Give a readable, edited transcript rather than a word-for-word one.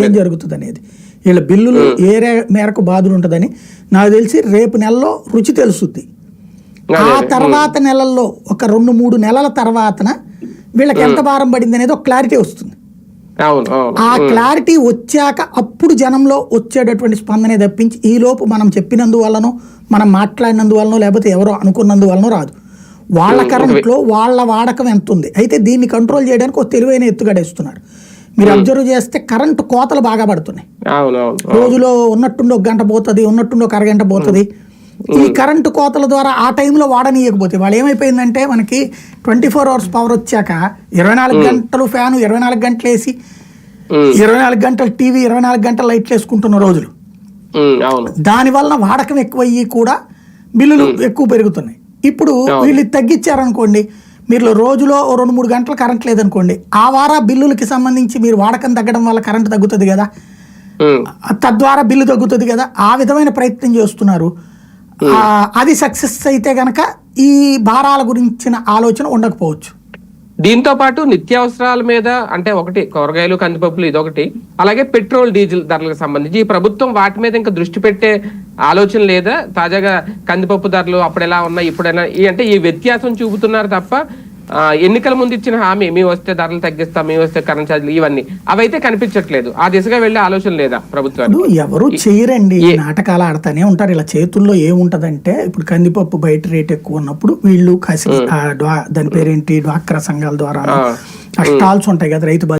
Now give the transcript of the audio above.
ఏం జరుగుతుంది అనేది, వీళ్ళ బిల్లులు ఏ మేరకు బాధలు ఉంటుందని నాకు తెలిసి రేపు నెలలో రుచి తెలుస్తుంది. ఆ తర్వాత నెలల్లో ఒక 2-3 నెలల తర్వాతన వీళ్ళకి ఎంత భారం పడింది అనేది ఒక క్లారిటీ వస్తుంది. ఆ క్లారిటీ వచ్చాక అప్పుడు జనంలో వచ్చేటటువంటి స్పందనే తప్పించి ఈ లోపు మనం చెప్పినందువల్లనో మనం మాట్లాడినందువల్లనో లేకపోతే ఎవరో అనుకున్నందువల్లనో రాదు. వాళ్ళ కరెంట్లో వాళ్ళ వాడకం ఎంత ఉంది. అయితే దీన్ని కంట్రోల్ చేయడానికి ఒక తెలివైన ఎత్తుగడేస్తున్నారు. మీరు అబ్జర్వ్ చేస్తే కరెంటు కోతలు బాగా పడుతున్నాయి. రోజులో ఉన్నట్టుండి 1 గంట పోతుంది, ఉన్నట్టుండి 1 అరగంట పోతుంది. ఈ కరెంటు కోతల ద్వారా ఆ టైంలో వాడనీయకపోతే వాళ్ళు ఏమైపోయిందంటే మనకి 24 అవర్స్ పవర్ వచ్చాక 24 గంటలు ఫ్యాను, 24 గంటలు వేసి 24 గంటలు టీవీ, 24 గంటలు లైట్లు వేసుకుంటున్న రోజులు. దానివల్ల వాడకం ఎక్కువయ్యి కూడా బిల్లులు ఎక్కువ పెరుగుతున్నాయి. ఇప్పుడు వీళ్ళు తగ్గించారనుకోండి, మీరు రోజులో 2-3 గంటలు కరెంట్ లేదనుకోండి, ఆ వారా బిల్లులకి సంబంధించి మీరు వాడకం తగ్గడం వల్ల కరెంట్ తగ్గుతుంది కదా, తద్వారా బిల్లు తగ్గుతుంది కదా, ఆ విధమైన ప్రయత్నం చేస్తున్నారు. అది సక్సెస్ అయితే గనక ఈ భారాల గురించిన ఆలోచన ఉండకపోవచ్చు. దీంతో పాటు నిత్యావసరాల మీద అంటే ఒకటి కూరగాయలు, కందిపప్పులు ఇదొకటి, అలాగే పెట్రోల్ డీజిల్ ధరలకు సంబంధించి ఈ ప్రభుత్వం వాటి మీద ఇంకా దృష్టి పెట్టే ఆలోచన లేదా? తాజాగా కందిపప్పు ధరలు అప్పుడు ఎలా ఉన్నాయి, ఇప్పుడైనా అంటే ఈ వ్యత్యాసం చూపుతున్నారు తప్ప ఎన్నికల ముందు ఇచ్చిన హామీ మేము వస్తే ధరలు తగ్గిస్తాం, మేము వస్తే కరెంట్ ఛార్జీలు ఇవన్నీ అవైతే కనిపించట్లేదు. ఆ దిశగా వెళ్ళే ఆలోచన లేదా ప్రభుత్వాలు? ఎవరు చేయరండి, నాటకాలు ఆడతానే ఉంటారు. ఇలా చేతుల్లో ఏముంటదంటే ఇప్పుడు కందిపప్పు బయట రేట్ ఎక్కువ ఉన్నప్పుడు వీళ్ళు దాని పేరేంటి డ్వాక్రా సంఘాల ద్వారా స్టాల్స్ ఉంటాయి కదా, రైతు